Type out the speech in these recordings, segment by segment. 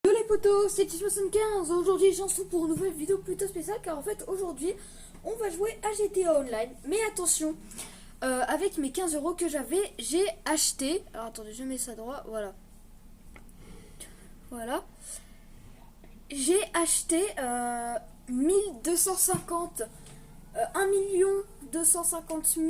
Yo les potos, c'est T75. Aujourd'hui j'en suis pour une nouvelle vidéo plutôt spéciale car en fait aujourd'hui on va jouer à GTA Online. Mais attention, avec mes 15 euros que j'avais, j'ai acheté. Alors attendez, je mets ça droit, voilà. Voilà. J'ai acheté 1250, 1 250 000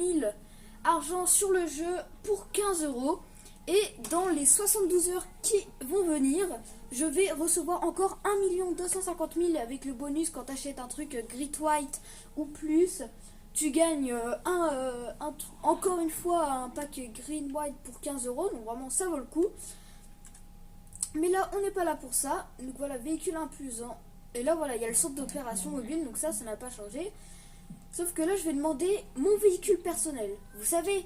argent sur le jeu pour 15 euros. Et dans les 72 heures qui vont venir, je vais recevoir encore 1 250 000 avec le bonus quand tu achètes un truc Grit White ou plus. Tu gagnes encore une fois un pack Green White pour 15 euros. Donc vraiment ça vaut le coup. Mais là on n'est pas là pour ça. Donc voilà, véhicule imposant. Et là voilà, il y a le centre d'opération mobile. Donc ça n'a pas changé. Sauf que là je vais demander mon véhicule personnel. Vous savez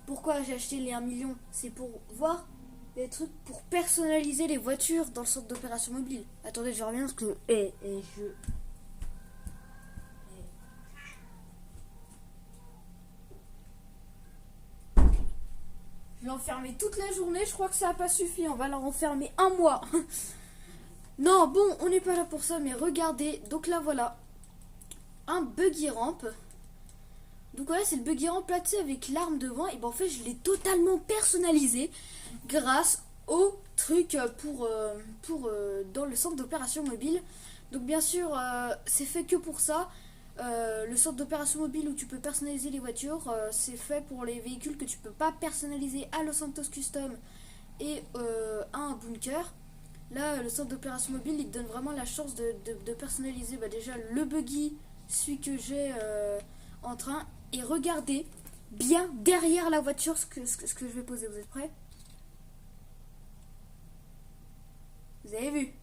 pourquoi j'ai acheté les 1 million? C'est pour voir des trucs pour personnaliser les voitures dans le centre d'opération mobile. Attendez, je reviens parce que... Je l'ai enfermé toute la journée, je crois que ça n'a pas suffi. On va leur enfermer un mois. Non, bon, on n'est pas là pour ça, mais regardez. Donc là, voilà. Un buggy ramp. Donc voilà, c'est le buggy ramp placé avec l'arme devant. Et ben en fait, je l'ai totalement personnalisé grâce au truc dans le centre d'opération mobile. Donc bien sûr, c'est fait que pour ça. Le centre d'opération mobile où tu peux personnaliser les voitures, c'est fait pour les véhicules que tu peux pas personnaliser à Los Santos Custom et à un bunker. Là, le centre d'opération mobile, il te donne vraiment la chance de personnaliser déjà le buggy, celui que j'ai en train. Et regardez bien derrière la voiture ce que je vais poser. Vous êtes prêts? Vous avez vu?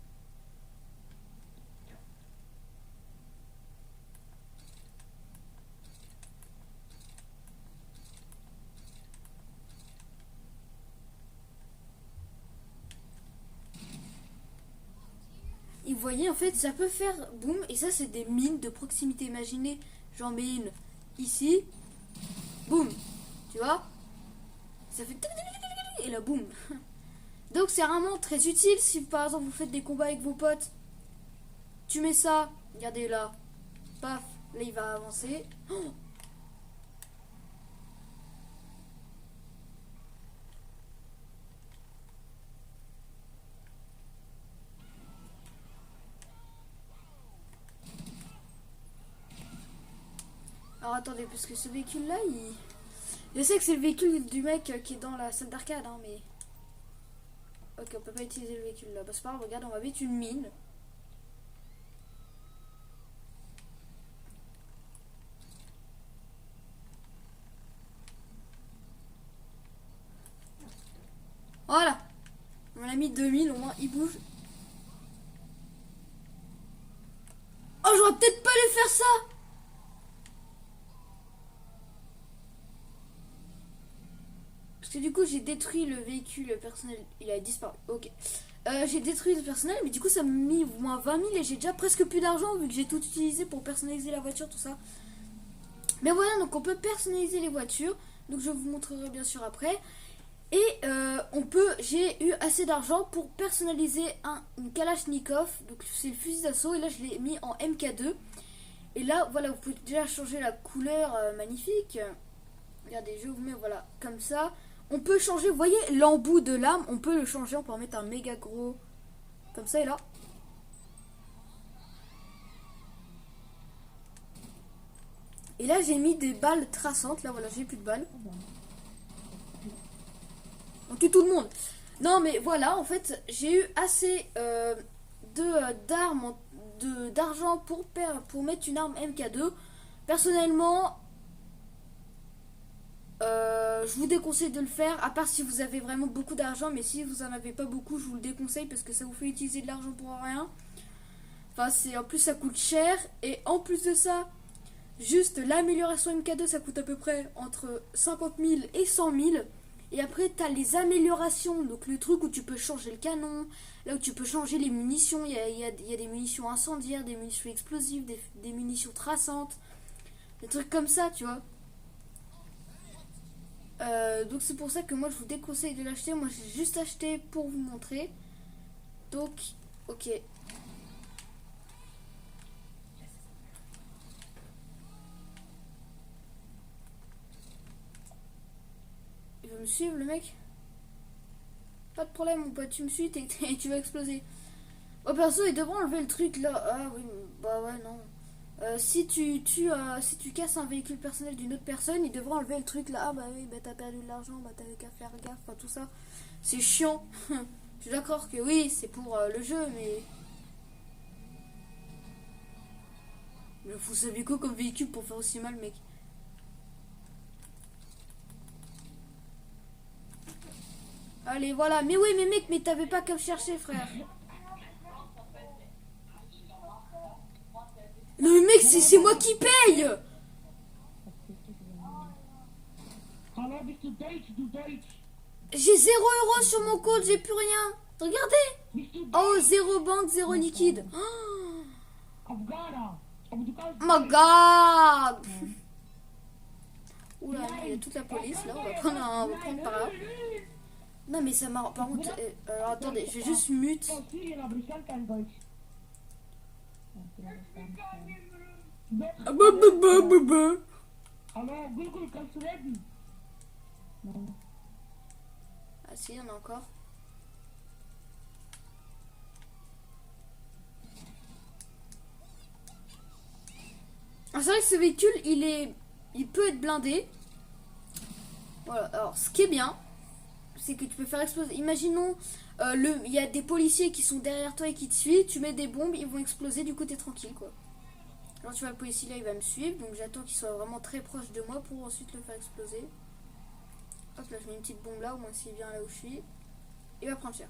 Et vous voyez, en fait, ça peut faire boum. Et ça, c'est des mines de proximité. Imaginez, j'en mets une ici. Boum. Tu vois? Ça fait... Et là, boum. Donc, c'est vraiment très utile si, par exemple, vous faites des combats avec vos potes. Tu mets ça. Regardez là. Paf. Là, il va avancer. Oh. Alors attendez, parce que ce véhicule là, je sais que c'est le véhicule du mec qui est dans la salle d'arcade, hein, mais... Ok, on peut pas utiliser le véhicule là. Bah c'est pas grave, regarde, on va mettre une mine. Voilà. On a mis 2000, au moins il bouge. Oh, j'aurais peut-être pas les faire ça. Parce que du coup j'ai détruit le véhicule personnel. Il a disparu, ok. J'ai détruit le personnel, mais du coup ça m'a mis au moins 20 000 et j'ai déjà presque plus d'argent vu que j'ai tout utilisé pour personnaliser la voiture, tout ça. Mais voilà, donc on peut personnaliser les voitures. Donc je vous montrerai bien sûr après. Et j'ai eu assez d'argent pour personnaliser une Kalachnikov. Donc c'est le fusil d'assaut et là je l'ai mis en MK2. Et là voilà, vous pouvez déjà changer la couleur, magnifique. Regardez, je vous mets voilà comme ça. On peut changer, vous voyez l'embout de l'arme, on peut le changer, on peut en mettre un méga gros comme ça et là. Et là j'ai mis des balles traçantes, là voilà, j'ai plus de balles. On tue tout le monde. Non mais voilà, en fait j'ai eu assez d'argent pour mettre une arme MK2. Personnellement, je vous déconseille de le faire, à part si vous avez vraiment beaucoup d'argent. Mais si vous en avez pas beaucoup, je vous le déconseille parce que ça vous fait utiliser de l'argent pour rien. Enfin, en plus ça coûte cher. Et en plus de ça, juste l'amélioration MK2 ça coûte à peu près entre 50 000 et 100 000. Et après tu as les améliorations, donc le truc où tu peux changer le canon, là où tu peux changer les munitions. Il y a des munitions incendiaires, des munitions explosives, des munitions traçantes, des trucs comme ça, tu vois. Donc c'est pour ça que moi je vous déconseille de l'acheter. Moi j'ai juste acheté pour vous montrer. Donc Ok. Il veut me suivre, le mec? Pas de problème, mon pote, tu me suis, tu vas exploser. Oh, perso, ils devront enlever le truc là. Ah oui, bah ouais, non. Si tu casses un véhicule personnel d'une autre personne, ils devront enlever le truc là. Ah bah oui, bah t'as perdu de l'argent, bah t'avais qu'à faire gaffe, enfin, tout ça. C'est chiant. Je suis d'accord que oui, c'est pour le jeu, mais. Mais vous savez quoi comme véhicule pour faire aussi mal, mec? Allez, voilà. Mais oui, mais mec, mais t'avais pas qu'à me chercher, frère. Le mec, c'est moi qui paye. J'ai 0 € sur mon compte, j'ai plus rien. Regardez. Oh, 0 banque, 0 liquide. Oh my god. Oula, il y a toute la police là, on va prendre par là. Non mais ça m'a... Par contre, alors attendez, je vais juste mute. Ah, bah. Ah si, il y en a encore. Ah, c'est vrai que ce véhicule, il peut être blindé. Voilà, alors ce qui est bien, c'est que tu peux faire exploser. Imaginons, il y a des policiers qui sont derrière toi et qui te suivent, tu mets des bombes, ils vont exploser, du coup t'es tranquille quoi. Alors tu vois le policier là, il va me suivre, donc j'attends qu'il soit vraiment très proche de moi pour ensuite le faire exploser. Hop là, je mets une petite bombe là, au moins s'il vient là où je suis, il va prendre cher.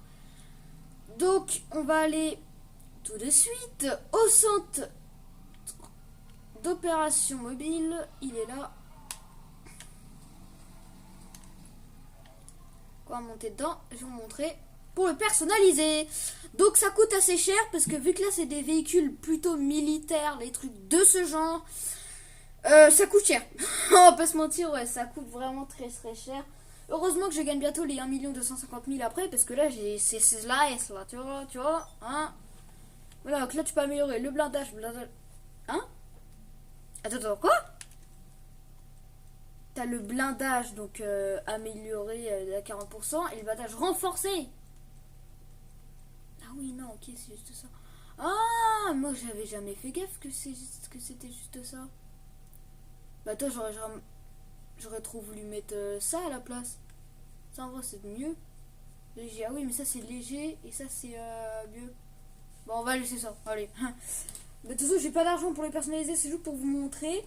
Donc on va aller tout de suite au centre d'opération mobile, il est là. On va monter dedans, je vais vous montrer pour le personnaliser. Donc ça coûte assez cher parce que vu que là c'est des véhicules plutôt militaires, les trucs de ce genre, ça coûte cher. On va pas se mentir, ouais, ça coûte vraiment très très cher. Heureusement que je gagne bientôt les 1 250 000 après parce que là c'est slice là, tu vois, hein. Voilà, donc là tu peux améliorer le blindage, hein. Attends, quoi? T'as le blindage donc amélioré à 40% et le blindage renforcé. Ah oui, non, ok, c'est juste ça. Ah, moi j'avais jamais fait gaffe que c'était juste ça. Bah toi j'aurais trop voulu mettre ça à la place. Ça en vrai c'est mieux. Léger, ah oui mais ça c'est léger et ça c'est mieux. Bon on va laisser ça, allez. De toute façon j'ai pas d'argent pour les personnaliser, c'est juste pour vous montrer.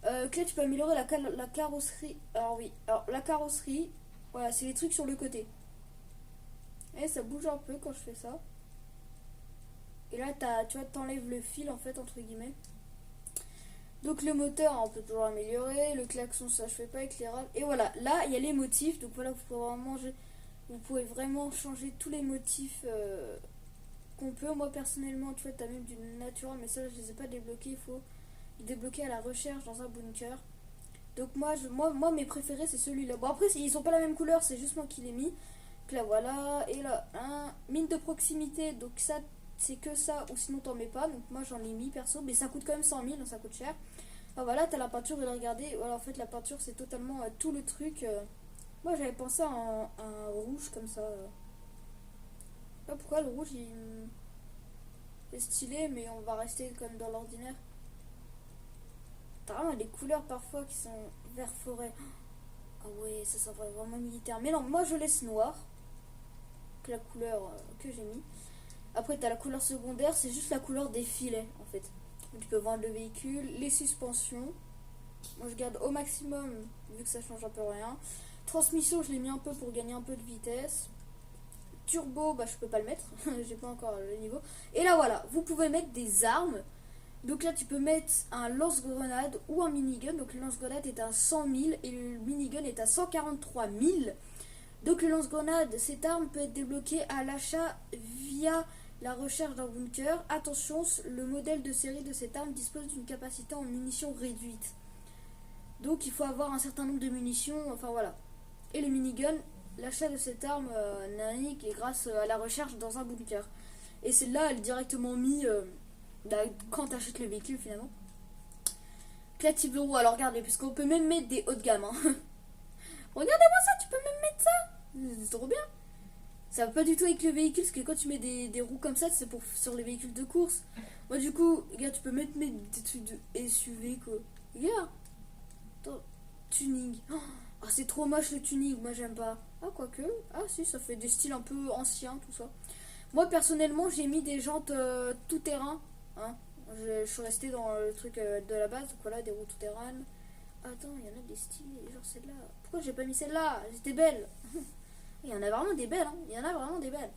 Que là tu peux améliorer la carrosserie. Alors oui, alors la carrosserie, voilà c'est les trucs sur le côté. Et ça bouge un peu quand je fais ça. Et là, tu vois, t'enlèves le fil en fait, entre guillemets. Donc le moteur, on peut toujours améliorer. Le klaxon, ça je fais pas. Éclairage. Et voilà, là, il y a les motifs. Donc voilà, vous pouvez vraiment changer tous les motifs qu'on peut. Moi, personnellement, tu vois, t'as même du naturel. Mais ça, je les ai pas débloqués. Il faut les débloquer à la recherche dans un bunker. Donc moi mes préférés, c'est celui-là. Bon, après, ils sont pas la même couleur. C'est juste moi qui l'ai mis. Donc là, voilà. Et là, mine de proximité. Donc ça... c'est que ça ou sinon t'en mets pas, donc moi j'en ai mis perso, mais ça coûte quand même 100 000, donc ça coûte cher. Ah, voilà, t'as la peinture et regardez, voilà, en fait la peinture c'est totalement tout le truc. Moi j'avais pensé à un rouge comme ça. Pas pourquoi le rouge il est stylé, mais on va rester comme dans l'ordinaire. T'as vraiment des couleurs parfois qui sont vert forêt. Ah ouais, ça va vraiment militaire. Mais non, moi je laisse noir, que la couleur que j'ai mis. Après, tu as la couleur secondaire, c'est juste la couleur des filets en fait. Donc, tu peux vendre le véhicule, les suspensions. Moi, je garde au maximum vu que ça change un peu rien. Transmission, je l'ai mis un peu pour gagner un peu de vitesse. Turbo, bah, je peux pas le mettre, j'ai pas encore le niveau. Et là, voilà, vous pouvez mettre des armes. Donc là, tu peux mettre un lance-grenade ou un minigun. Donc, le lance-grenade est à 100 000 et le minigun est à 143 000. Donc, le lance-grenade, cette arme peut être débloquée à l'achat via la recherche d'un bunker. Attention, le modèle de série de cette arme dispose d'une capacité en munitions réduite. Donc il faut avoir un certain nombre de munitions, enfin voilà. Et le minigun, l'achat de cette arme n'est grâce à la recherche dans un bunker. Et celle-là, elle est directement mise quand tu achètes le véhicule finalement. La type de roue, alors regardez, puisqu'on peut même mettre des hauts de gamme. Hein. Regardez-moi ça, tu peux même mettre ça. C'est trop bien. Ça va pas du tout avec le véhicule, parce que quand tu mets des roues comme ça, c'est pour sur les véhicules de course. Moi du coup, regarde, tu peux mettre des trucs de SUV quoi. Regarde. Attends, tuning. Oh, c'est trop moche le tuning, moi j'aime pas. Ah quoique, ah si, ça fait des styles un peu anciens, tout ça. Moi personnellement, j'ai mis des jantes tout terrain. Hein. Je suis restée dans le truc de la base, donc voilà, des roues tout terrain. Attends, il y en a des stylés, genre celle-là. Pourquoi j'ai pas mis celle-là? Elle était belle. Il y en a vraiment des belles, hein. Il y en a vraiment des belles.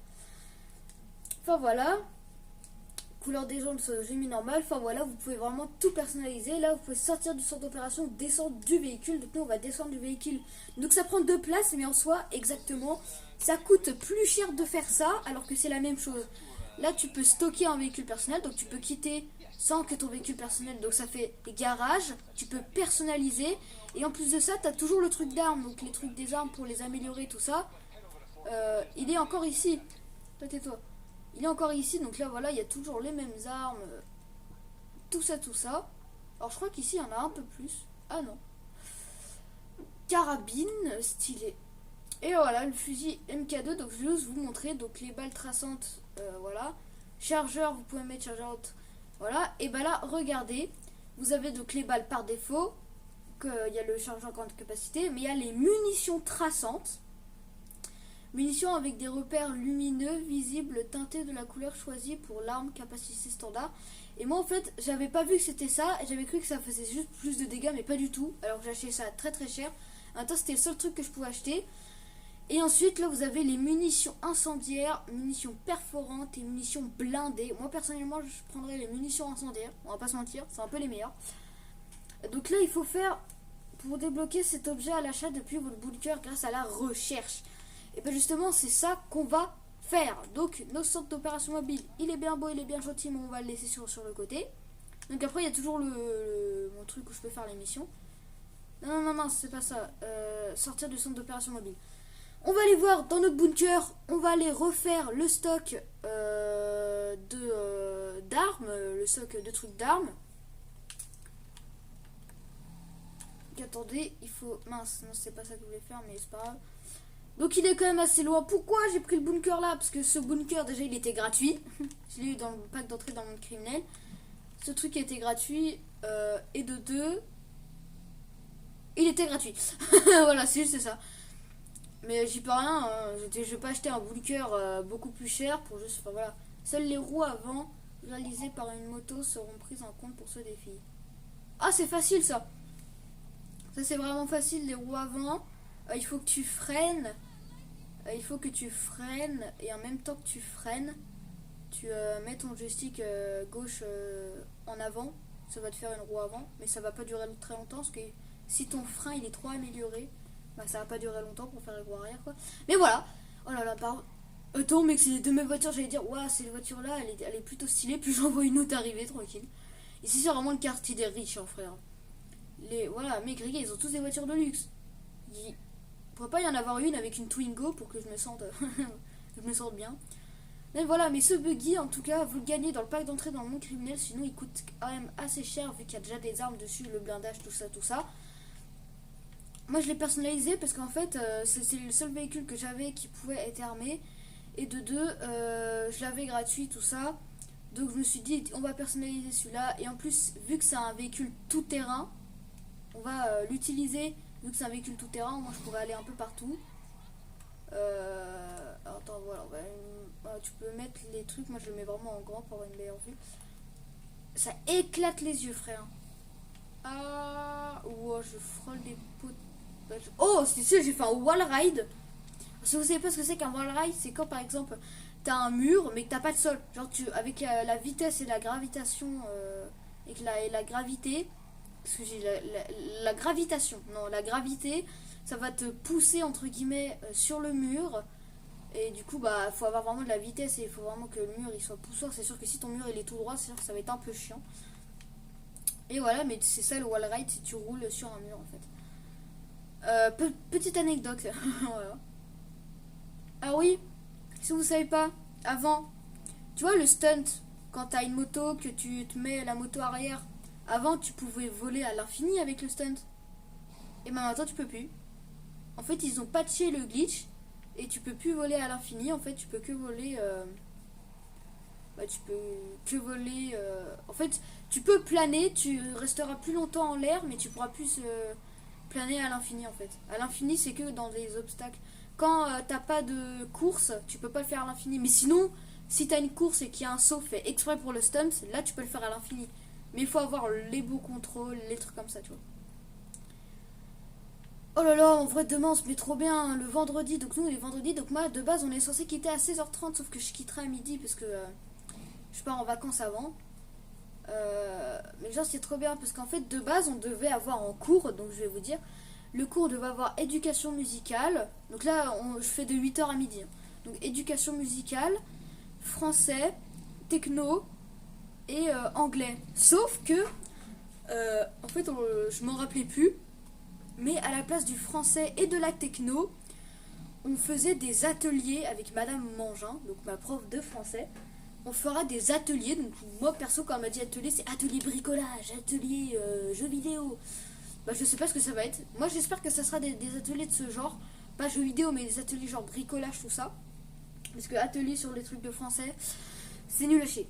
Enfin voilà. Couleur des jantes, j'ai mis normal. Enfin voilà, vous pouvez vraiment tout personnaliser. Là, vous pouvez sortir du centre d'opération, descendre du véhicule. Donc nous, on va descendre du véhicule. Donc ça prend 2 places, mais en soi, exactement, ça coûte plus cher de faire ça, alors que c'est la même chose. Là, tu peux stocker un véhicule personnel, donc tu peux quitter sans que ton véhicule personnel, donc ça fait garage, tu peux personnaliser. Et en plus de ça, tu as toujours le truc d'armes, donc les trucs des armes pour les améliorer, tout ça. Il est encore ici. Toi, tais-toi. Il est encore ici, donc là voilà, il y a toujours les mêmes armes. Tout ça, tout ça. Alors je crois qu'ici il y en a un peu plus. Ah non. Carabine, stylé. Et voilà, le fusil MK2, donc je vais juste vous montrer. Donc les balles traçantes, voilà. Chargeur, vous pouvez mettre chargeur. Voilà. Et bah là, regardez. Vous avez donc les balles par défaut. Il y a le chargeur grande capacité. Mais il y a les munitions traçantes. Munitions avec des repères lumineux, visibles, teintés de la couleur choisie pour l'arme capacité standard. Et moi en fait, j'avais pas vu que c'était ça. J'avais cru que ça faisait juste plus de dégâts, mais pas du tout. Alors que j'ai acheté ça très très cher. Attends, c'était le seul truc que je pouvais acheter. Et ensuite, là, vous avez les munitions incendiaires, munitions perforantes et munitions blindées. Moi, personnellement, je prendrais les munitions incendiaires. On va pas se mentir, c'est un peu les meilleures. Donc là, il faut faire, pour débloquer cet objet à l'achat depuis votre bunker grâce à la recherche. Et bien justement, c'est ça qu'on va faire. Donc, notre centre d'opération mobile, il est bien beau, il est bien gentil, mais on va le laisser sur le côté. Donc après, il y a toujours mon truc où je peux faire les missions. Non, c'est pas ça. Sortir du centre d'opération mobile. On va aller voir dans notre bunker, on va aller refaire le stock d'armes, le stock de trucs d'armes. Attendez, il faut... Mince, non, c'est pas ça que je voulais faire, mais c'est pas grave. Donc il est quand même assez loin. Pourquoi j'ai pris le bunker là? Parce que ce bunker, déjà, il était gratuit. Je l'ai eu dans le pack d'entrée dans le monde criminel. Ce truc était gratuit. Et de 2, il était gratuit. Voilà, c'est ça. Mais j'y peux rien. Je vais pas acheter un bunker beaucoup plus cher pour juste... Enfin voilà. Seules les roues avant, réalisées par une moto, seront prises en compte pour ce défi. Ah, c'est facile ça. Ça, c'est vraiment facile, les roues avant. Il faut que tu freines. Il faut que tu freines. Et en même temps que tu freines, tu mets ton joystick gauche en avant. Ça va te faire une roue avant. Mais ça va pas durer très longtemps. Parce que si ton frein il est trop amélioré, bah, ça va pas durer longtemps pour faire les roues arrière quoi. Mais voilà. Oh là là, pardon. Attends, mec, c'est de mes voitures. J'allais dire, waouh, cette voiture là, elle est plutôt stylée. Puis j'en vois une autre arriver, tranquille. Ici, c'est vraiment le quartier des riches, hein, frère. Voilà, mec, regarde, ils ont tous des voitures de luxe. Il pourrait pas y en avoir une avec une Twingo pour que je me sente bien. Mais voilà, mais ce buggy, en tout cas, vous le gagnez dans le pack d'entrée dans le monde criminel. Sinon, il coûte quand même assez cher vu qu'il y a déjà des armes dessus, le blindage, tout ça. Moi, je l'ai personnalisé parce qu'en fait, c'est le seul véhicule que j'avais qui pouvait être armé. Et de 2, je l'avais gratuit, tout ça. Donc, je me suis dit, on va personnaliser celui-là. Et en plus, vu que c'est un véhicule tout-terrain, on va l'utiliser. Vu que c'est un véhicule tout-terrain, moi, je pourrais aller un peu partout. Attends, voilà. Tu peux mettre les trucs. Moi, je le mets vraiment en grand pour avoir une meilleure vue. Ça éclate les yeux, frère. Ah, wow, je frôle des potes. Oh, c'est sûr, j'ai fait un wall ride. Si vous savez pas ce que c'est qu'un wall ride, c'est quand par exemple t'as un mur mais que t'as pas de sol. Genre avec la vitesse et la gravitation et la gravité, parce que j'ai la gravitation, non la gravité, ça va te pousser entre guillemets sur le mur. Et du coup bah faut avoir vraiment de la vitesse et il faut vraiment que le mur il soit pousseur. C'est sûr que si ton mur il est tout droit, c'est sûr que ça va être un peu chiant. Et voilà, mais c'est ça le wall ride, si tu roules sur un mur en fait. Petite anecdote. Voilà. Ah oui, si vous savez pas, avant, Tu vois le stunt, quand t'as une moto, que tu te mets la moto arrière. Avant, tu pouvais voler à l'infini avec le stunt. Et ben maintenant, tu peux plus. En fait, ils ont patché le glitch. Et tu peux plus voler à l'infini. En fait, tu peux que voler... tu peux que voler... En fait, tu peux planer. Tu resteras plus longtemps en l'air. Mais tu pourras plus planer à l'infini, en fait. À l'infini, c'est que dans des obstacles. Quand t'as pas de course, tu peux pas le faire à l'infini. Mais sinon, si t'as une course et qu'il y a un saut fait exprès pour le stunt, là, tu peux le faire à l'infini. Mais il faut avoir les beaux contrôles, les trucs comme ça, tu vois. Oh là là, en vrai, demain on se met trop bien le vendredi. Donc, nous, les vendredis, donc moi, de base, on est censé quitter à 16h30. Sauf que je quitterai à midi parce que je pars en vacances avant. Mais genre, c'est trop bien parce qu'en fait, de base, on devait avoir en cours, donc je vais vous dire, le cours devait avoir éducation musicale. Donc là, je fais de 8h à midi. Donc, éducation musicale, français, techno et anglais. Sauf que, en fait, je m'en rappelais plus. Mais à la place du français et de la techno, on faisait des ateliers avec Madame Mangin, donc ma prof de français. On fera des ateliers, donc moi perso quand elle m'a dit atelier, c'est atelier bricolage, atelier jeux vidéo. Bah je sais pas ce que ça va être. Moi j'espère que ça sera des ateliers de ce genre. Pas jeux vidéo mais des ateliers genre bricolage tout ça. Parce que atelier sur les trucs de français, c'est nul à chier.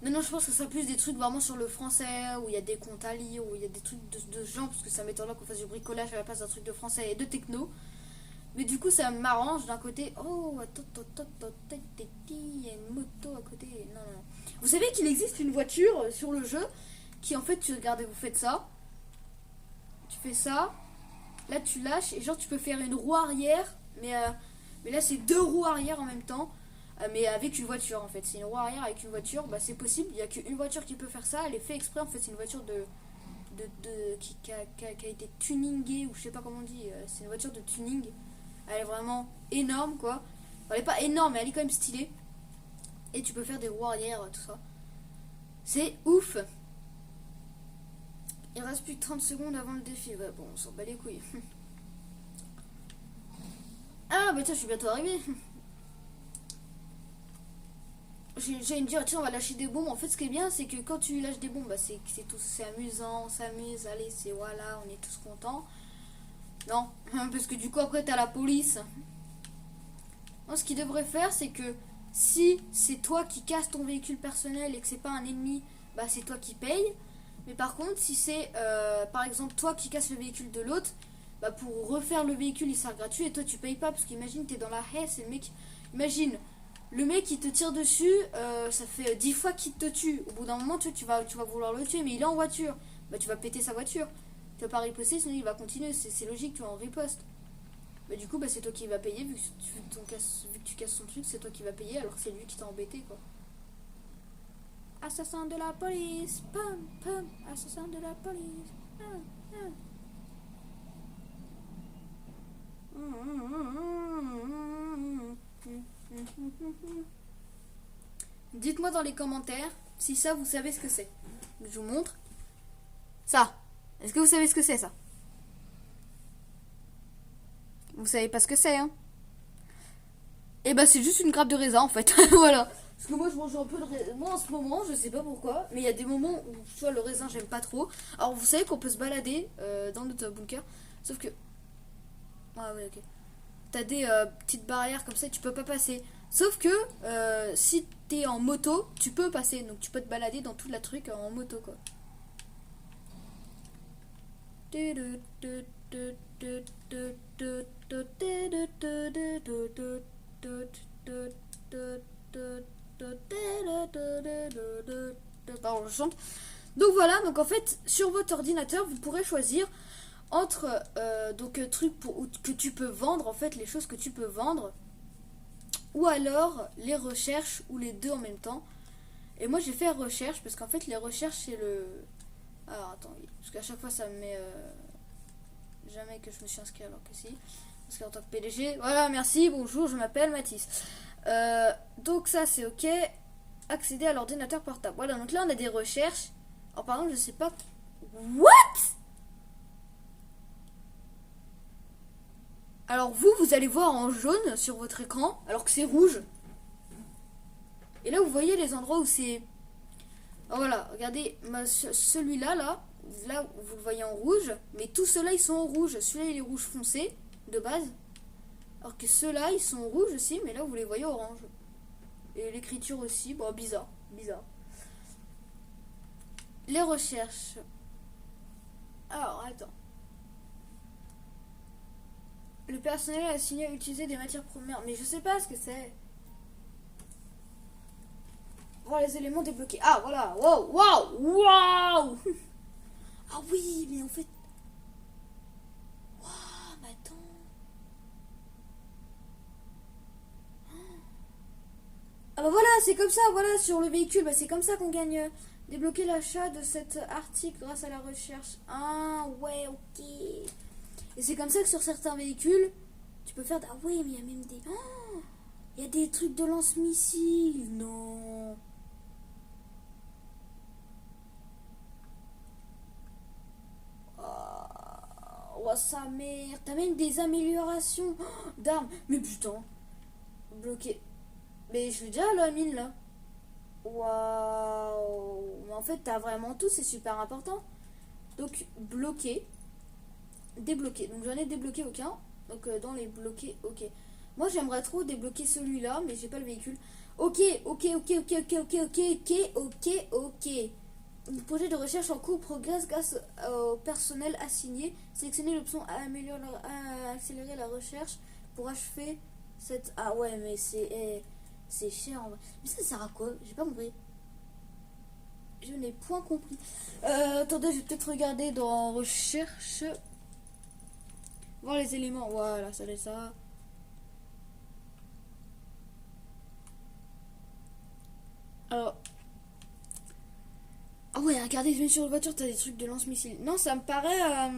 Non, je pense que ça sera plus des trucs vraiment sur le français, où il y a des comptes à lire, où il y a des trucs de ce genre, parce que ça m'étonnerait qu'on fasse du bricolage à la place d'un truc de français et de techno. Mais du coup, ça m'arrange d'un côté. Oh, attends, il y a une moto à côté. Non, non, non. Vous savez qu'il existe une voiture sur le jeu qui, en fait, regardez, vous faites ça. Tu fais ça. Là, tu lâches et genre, tu peux faire une roue arrière, mais là, c'est deux roues arrière en même temps. Mais avec une voiture en fait, c'est une roue arrière avec une voiture, bah c'est possible, il n'y a qu'une voiture qui peut faire ça, elle est fait exprès en fait, c'est une voiture qui a été tuningée ou je sais pas comment on dit, c'est une voiture de tuning, elle est vraiment énorme quoi, enfin, elle est pas énorme mais elle est quand même stylée, et tu peux faire des roues arrière, tout ça, c'est ouf. Il reste plus que 30 secondes avant le défi, ouais bon on s'en bat les couilles. Ah bah tiens je suis bientôt arrivé. J'allais me dire, tiens, on va lâcher des bombes. En fait, ce qui est bien, c'est que quand tu lâches des bombes, bah, c'est amusant, on s'amuse, allez, c'est voilà, on est tous contents. Non, parce que du coup, après, t'as la police. Non, ce qu'il devrait faire, c'est que si c'est toi qui casses ton véhicule personnel et que c'est pas un ennemi, bah, c'est toi qui paye. Mais par contre, si c'est par exemple toi qui casses le véhicule de l'autre, bah, pour refaire le véhicule, il sera gratuit et toi, tu payes pas. Parce qu'imagine, t'es dans la haie, c'est le mec. Imagine. Le mec il te tire dessus, ça fait 10 fois qu'il te tue. Au bout d'un moment tu vas vouloir le tuer, mais il est en voiture. Bah tu vas péter sa voiture. Tu vas pas riposter, sinon il va continuer. C'est logique, tu vas en riposte. Bah du coup bah, c'est toi qui vas payer, vu que tu casses son truc, c'est toi qui vas payer alors que c'est lui qui t'a embêté quoi. Assassin de la police, pam pam, assassin de la police. Dites-moi dans les commentaires si ça vous savez ce que c'est. Je vous montre. Ça. Est-ce que vous savez ce que c'est ça? Vous savez pas ce que c'est hein? Et bah c'est juste une grappe de raisin en fait. Voilà. Parce que moi je mange un peu de raisin. Moi en ce moment je sais pas pourquoi, mais il y a des moments où tu vois le raisin j'aime pas trop. Alors vous savez qu'on peut se balader dans notre bunker. Sauf que... Ah ouais ok. T'as des petites barrières comme ça et tu peux pas passer. Sauf que si t'es en moto, tu peux passer. Donc tu peux te balader dans tout la truc en moto quoi. Pardon, je chante. Donc voilà, donc en fait sur votre ordinateur vous pourrez choisir entre trucs que tu peux vendre, en fait les choses que tu peux vendre, ou alors les recherches ou les deux en même temps. Et moi j'ai fait recherche parce qu'en fait les recherches c'est le... Alors attends, parce qu'à chaque fois ça me met jamais que je me suis inscrit alors que si. Parce qu'en tant que PDG, voilà merci, bonjour, je m'appelle Mathis. Donc ça c'est ok. Accéder à l'ordinateur portable. Voilà, donc là on a des recherches. Alors par exemple je sais pas... What? Alors vous allez voir en jaune sur votre écran, alors que c'est rouge. Et là, vous voyez les endroits où c'est... Oh, voilà, regardez, celui-là, là, vous le voyez en rouge, mais tous ceux-là, ils sont en rouge. Celui-là, il est rouge foncé, de base. Alors que ceux-là, ils sont rouges aussi, mais là, vous les voyez orange. Et l'écriture aussi, bon, bizarre. Les recherches. Alors, attends. Le personnel a assigné à utiliser des matières premières. Mais je sais pas ce que c'est. Voir les éléments débloqués. Ah, voilà. Wow. Ah oui, mais en fait... Waouh, mais attends. Ah bah voilà, c'est comme ça, voilà, sur le véhicule, bah c'est comme ça qu'on gagne. Débloquer l'achat de cet article grâce à la recherche. Ah ouais, ok. Et c'est comme ça que sur certains véhicules, tu peux faire... Ah ouais, mais il y a même des... Oh, il y a des trucs de lance-missiles. Non. Oh, sa mère. T'as même des améliorations d'armes. Mais putain. Bloqué. Mais je l'ai déjà la mine là. Waouh. Mais en fait, t'as vraiment tout, c'est super important. Donc, bloqué. Débloqué. Donc, j'en ai débloqué aucun. Donc, dans les bloqués, ok. Moi, j'aimerais trop débloquer celui-là, mais j'ai pas le véhicule. Ok. Le projet de recherche en cours progresse grâce au personnel assigné. Sélectionnez l'option à accélérer la recherche pour achever cette... Ah ouais, mais c'est cher en vrai. Mais ça sert à quoi? J'ai pas compris. Je n'ai point compris. Attendez, je vais peut-être regarder dans recherche. Voir les éléments. Voilà, ça laisse ça. Alors... Ah ouais, regardez, je mets sur la voiture, t'as des trucs de lance-missiles. Non, ça me paraît...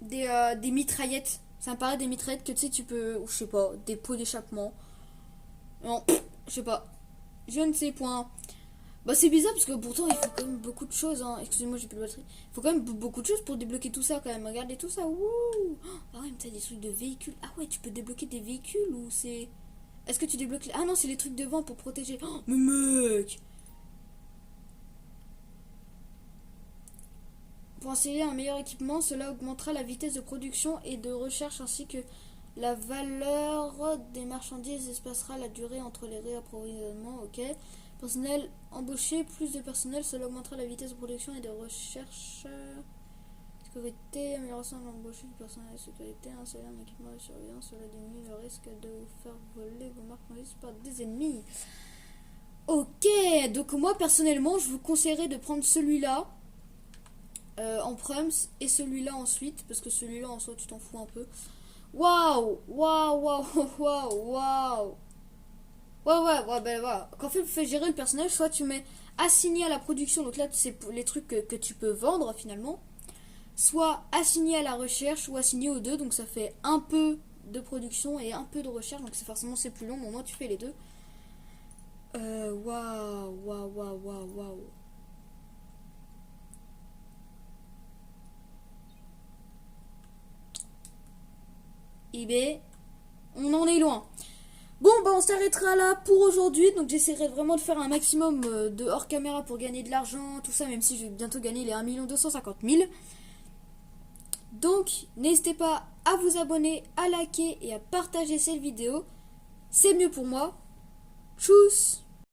des mitraillettes. Ça me paraît des mitraillettes que tu sais, tu peux... Ou je sais pas, des pots d'échappement. Non, je sais pas. Je ne sais point. Bah c'est bizarre parce que pourtant il faut quand même beaucoup de choses. Hein. Excusez-moi, j'ai plus de batterie. Il faut quand même beaucoup de choses pour débloquer tout ça quand même. Regardez tout ça. Wouh. Ah ouais, mais t'as des trucs de véhicules. Ah ouais, tu peux débloquer des véhicules ou c'est... Est-ce que tu débloques... Ah non, c'est les trucs devant pour protéger. Oh, mais mec. Pour installer un meilleur équipement, cela augmentera la vitesse de production et de recherche ainsi que la valeur des marchandises, espacera la durée entre les réapprovisionnements, ok. Personnel embauché, plus de personnel, cela augmentera la vitesse de production et de recherche. Sécurité, amélioration de l'embauche du personnel de sécurité, installer un équipement de surveillance, cela diminue le risque de vous faire voler vos marchandises par des ennemis. Ok, donc moi personnellement, je vous conseillerais de prendre celui-là. En prums et celui-là ensuite parce que celui-là en soi tu t'en fous un peu. Waouh. Ouais, ben voilà. Quand tu fais gérer le personnage, soit tu mets assigné à la production, donc là c'est les trucs que tu peux vendre finalement, soit assigné à la recherche ou assigné aux deux, donc ça fait un peu de production et un peu de recherche, donc c'est forcément c'est plus long, mais au moins tu fais les deux. Waouh. eBay, on en est loin. Bon, bah on s'arrêtera là pour aujourd'hui. Donc j'essaierai vraiment de faire un maximum de hors caméra pour gagner de l'argent, tout ça, même si je vais bientôt gagner les 1 250 000. Donc n'hésitez pas à vous abonner, à liker et à partager cette vidéo. C'est mieux pour moi. Tchuss!